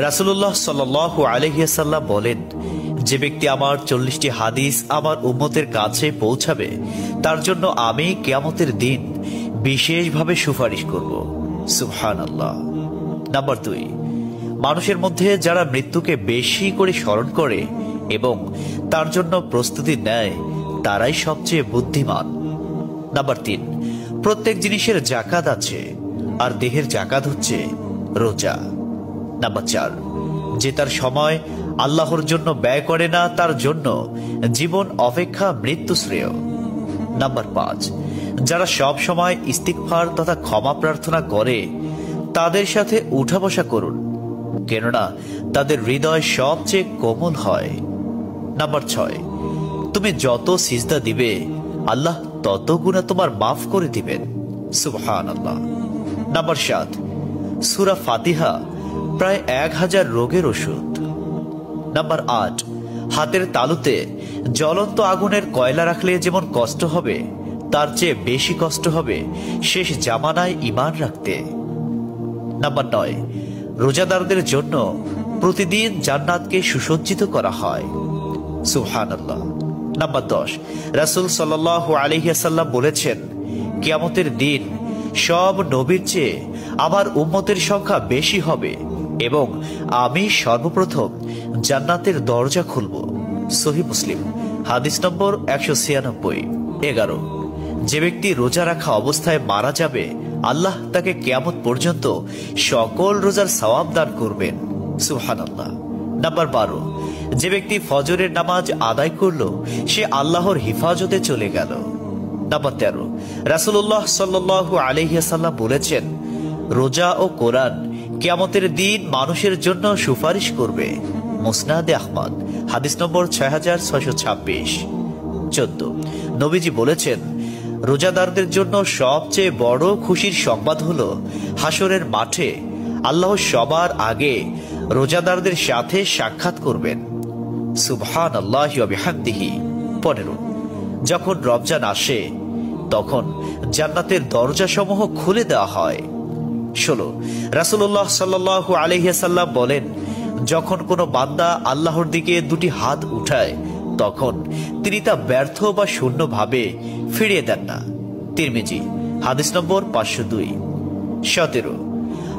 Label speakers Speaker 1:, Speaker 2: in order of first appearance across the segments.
Speaker 1: রাসূলুল্লাহ সাল্লাল্লাহু আলাইহি ওয়াসাল্লাম বলেন, যে ব্যক্তি আমার 40টি হাদিস আমার উম্মতের কাছে পৌঁছাবে তার জন্য আমি কিয়ামতের দিন বিশেষভাবে সুপারিশ করব। সুবহানাল্লাহ। নাম্বার 2, মানুষের মধ্যে যারা মৃত্যুকে বেশি করে স্মরণ করে এবং তার জন্য প্রস্তুতি নেয় তারাই সবচেয়ে বুদ্ধিমান। নাম্বার 3, প্রত্যেক জিনিসের জাকাত আছে, আর দেহের জাকাত হচ্ছে রোজা। নাম্বার 4, যে তার সময় আল্লাহর জন্য ব্যয় করে না তার জন্য জীবন অপেক্ষা মৃত্যু শ্রেয়। নাম্বার 5, যারা সব সময় ইস্তিগফার তথা ক্ষমা প্রার্থনা করে তাদের সাথে উঠা বসা করুন, কেননা তাদের হৃদয় সবচেয়ে কোমল হয়। নাম্বার 6, তুমি যত সিজদা দিবে আল্লাহ তত গুনাহ তোমার মাফ করে দিবেন। সুবহানাল্লাহ। নাম্বার 7, সূরা ফাতিহা প্রায় 1000 রোগের ওষুধ। নাম্বার 8, হাতের তালুতে জ্বলন্ত আগুনের কয়লা রাখলে যেমন কষ্ট হবে তার চেয়ে বেশি কষ্ট হবে শেষ জামানায় ঈমান রাখতে। নাম্বার 9, রোজাদারদের জন্য প্রতিদিন জান্নাতকে সুসজ্জিত করা হয়। সুবহানাল্লাহ। নাম্বার 10, রাসূল সাল্লাল্লাহু আলাইহি ওয়াসাল্লাম বলেছেন, কিয়ামতের দিন সব নবীর চেয়ে আমার উম্মতের সংখ্যা বেশি হবে এবং আমি সর্বপ্রথম জান্নাতের দরজা খুলব। সহিহ মুসলিম, হাদিস নম্বর 196। 11, যে ব্যক্তি রোজা রাখা অবস্থায় মারা যাবে আল্লাহ তাকে কিয়ামত পর্যন্ত সকল রোজার সওয়াব দান করবেন। সুবহানাল্লাহ। নাম্বার 12, যে ব্যক্তি ফজরের নামাজ আদায় করল সে আল্লাহর হিফাজতে চলে গেল। নাম্বার 13, রাসূলুল্লাহ সাল্লাল্লাহু আলাইহি ওয়াসাল্লাম বলেছেন, রোজা ও কোরআন কিয়ামতের দিন মানুষের জন্য সুপারিশ করবে। মুসনাদে আহমদ, হাদিস নম্বর 6626। 14, নবীজি বলেছেন, রোজাদারদের জন্য সবচেয়ে বড় খুশির সংবাদ হলো হাসরের মাঠে আল্লাহ সবার আগে রোজাদারদের সাথে সাক্ষাৎ করবেন। সুবহানাল্লাহি ওয়া বিহামদিহি। 15, যখন রমজান আসে তখন জান্নাতের দরজাসমূহ খুলে দেওয়া হয়। 16, রাসূলুল্লাহ সাল্লাল্লাহু আলাইহি ওয়াসাল্লাম বলেন, যখন কোনো বান্দা আল্লাহর দিকে দুটি হাত উঠায় তখন তিনি তা ব্যর্থ বা শূন্য ভাবে ফিরিয়ে দেন না। তিরমিজি, হাদিস নম্বর 502। 17,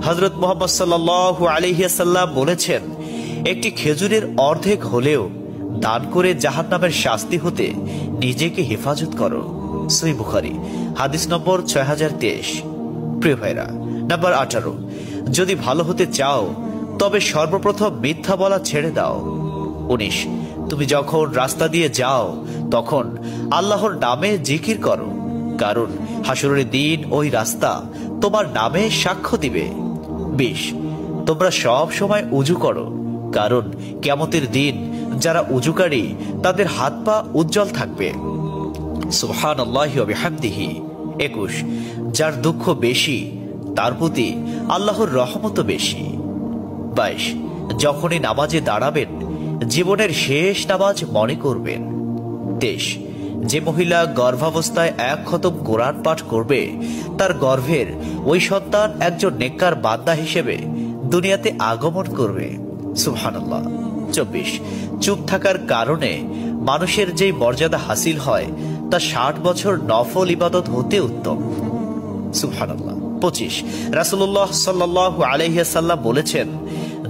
Speaker 1: হযরত মুহাম্মদ সাল্লাল্লাহু আলাইহি ওয়াসাল্লাম বলেছেন, একটি খেজুরের অর্ধেক হলেও দান করে জাহান্নামের শাস্তি হতে নিজেকে হেফাজত করো। সহিহ বুখারী, হাদিস নম্বর 6023। প্রিয় ভাইরা, নাম্বার 18, যদি ভালো হতে চাও তবে সর্বপ্রথম মিথ্যা বলা ছেড়ে দাও। 19, তুমি যখন রাস্তা দিয়ে যাও তখন আল্লাহর নামে জিকির করো, কারণ হাসরের দিন ওই রাস্তা তোমার নামে সাক্ষ্য দিবে। 20, তোমরা সব সময় উযু করো, কারণ কিয়ামতের দিন যারা উযুকারী তাদের হাত পা উজ্জ্বল থাকবে। সুবহানাল্লাহি ওয়া বিহামদিহি। 21, যার দুঃখ বেশি তার প্রতি আল্লাহর রহমতও বেশি। 22, যখনই নামাজে দাঁড়াবেন জীবনের শেষ নামাজ মনে করবেন। 23, যে মহিলা গর্ভাবস্থায় 1 খতম কোরআন পাঠ করবে তার গর্ভের ওই সন্তান একজন নেককার বান্দা হিসেবে দুনিয়াতে আগমন করবে। সুবহানাল্লাহ। 24, চুপ থাকার কারণে মানুষের যেই মর্যাদা হাসিল হয় তা 60 বছর নফল ইবাদত হতে উত্তম। সুবহানাল্লাহ। 25, রাসূলুল্লাহ সাল্লাল্লাহু আলাইহি ওয়াসাল্লাম বলেছেন,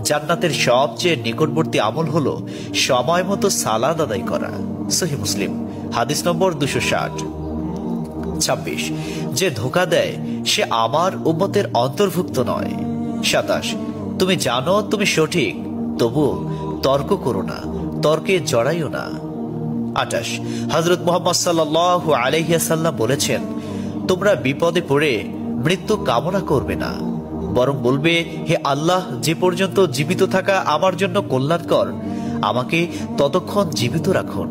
Speaker 1: জান্নাতের সবচেয়ে নিকটবর্তী আমল হলো সময় মতো সালাত আদায় করা। সহিহ মুসলিম, হাদিস নম্বর 260। 26, যে ধোঁকা দেয় সে আমার উম্মতের অন্তর্ভুক্ত নয়। 27, তুমি জানো তুমি সঠিক তবুও তর্ক করো না, তর্কে জড়াইও না। 28, হযরত মুহাম্মদ সাল্লাল্লাহু আলাইহি ওয়াসাল্লাম বলেছেন, তোমরা বিপদে পড়ে মৃত্যু কামনা করবে না, বরং বলবে, হে আল্লাহ, যে পর্যন্ত জীবিত থাকা আমার জন্য কল্যাণকর আমাকে ততক্ষণ জীবিত রাখুন,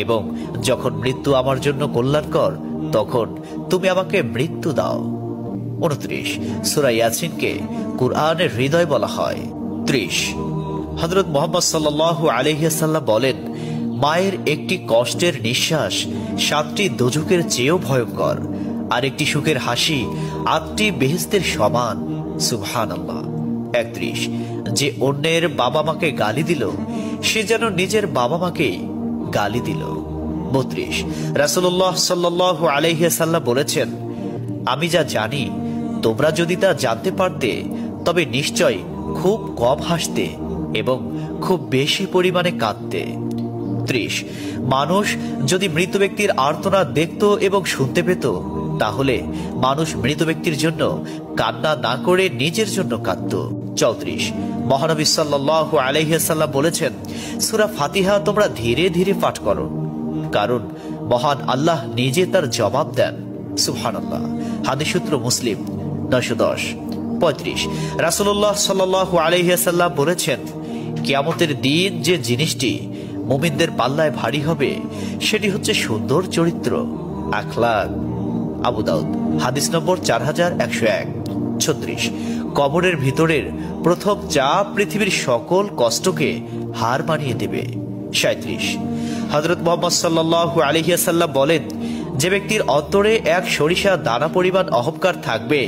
Speaker 1: এবং যখন মৃত্যু আমার জন্য কল্যাণকর তখন তুমি আমাকে মৃত্যু দাও। 29, সূরা ইয়াসিনকে কুরআনের হৃদয় বলা হয়। 30, হযরত মুহাম্মদ সাল্লাল্লাহু আলাইহি ওয়াসাল্লাম বলেন, মায়ের একটি কষ্টের নিঃশ্বাস 7টি দোজখের চেয়েও ভয়ঙ্কর, আর একটি সুখের হাসি 8টি বেহেশতের সমান। সুবহানাল্লাহ। 31 যে অন্যের বাবা মাকে গালি দিল সে যেন নিজের বাবা মাকেই গালি দিল। 32 রাসূলুল্লাহ সাল্লাল্লাহু আলাইহি ওয়াসাল্লাম বলেছেন, আমি যা জানি তোমরা যদি তা জানতে পারতে তবে নিশ্চয় খুব কম হাসতে এবং খুব বেশি পরিমাণে কাঁদতে। 30 মানুষ যদি মৃত ব্যক্তির আর্তনাদ দেখত এবং শুনতে পেত তাহলে মানুষ মৃত ব্যক্তির জন্য কান্না না করে নিজের জন্য কাঁদত। 34 মহানবী সাল্লাল্লাহু আলাইহি ওয়াসাল্লাম বলেছেন, সূরা ফাতিহা তোমরা ধীরে ধীরে পাঠ করো, কারণ মহান আল্লাহ নিজে তার জবাব দেন। সুবহানাল্লাহ। হাদিস সূত্র মুসলিম 910। 35 রাসূলুল্লাহ সাল্লাল্লাহু আলাইহি ওয়াসাল্লাম বলেছেন, কিয়ামতের দিন যে জিনিসটি মুমিনদের পাল্লায় ভারী হবে সেটি হচ্ছে সুন্দর চরিত্র, আখলাক। আবু দাউদ হাদিস নম্বর 4101। 36 কবরের ভিতরের প্রথম চাপ পৃথিবীর সকল কষ্টকে হার মানিয়ে দেবে। 37 হযরত মুহাম্মদ সাল্লাল্লাহু আলাইহি ওয়াসাল্লাম বলেন, যে ব্যক্তির অন্তরে এক সরিষা দানা পরিমাণ অহংকার থাকবে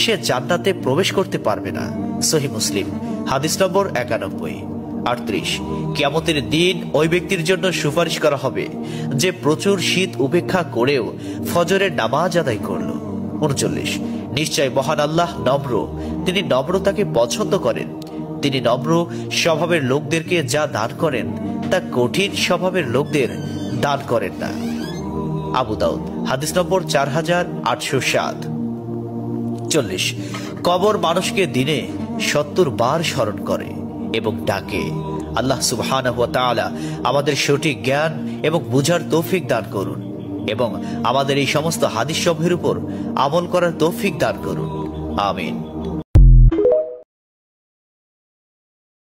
Speaker 1: সে জান্নাতে প্রবেশ করতে পারবে না। সহিহ মুসলিম হাদিস নম্বর 91। 38 কিয়ামতের দিন ওই ব্যক্তির জন্য সুপারিশ করা হবে যে প্রচুর শীত উপেক্ষা করেও ফজরের নামাজ আদায় করল। 39 নিশ্চয় মহান আল্লাহ নম্র, তিনি নম্রতাকে পছন্দ করেন। তিনি নম্র স্বভাবের লোকদেরকে যা দান করেন তা কঠিন স্বভাবের লোকদের দান করেন না। আবু দাউদ হাদিস নম্বর 4807। 40 কবর মানুষকে দিনে 70 বার স্মরণ করে এবং ডাকে। আল্লাহ সুবহানাহু ওয়া তাআলা আমাদের সঠিক জ্ঞান এবং বুঝার তৌফিক দান করুন এবং আমাদের এই সমস্ত হাদিস সমূহের উপর আমল করার তৌফিক দান করুন। আমিন।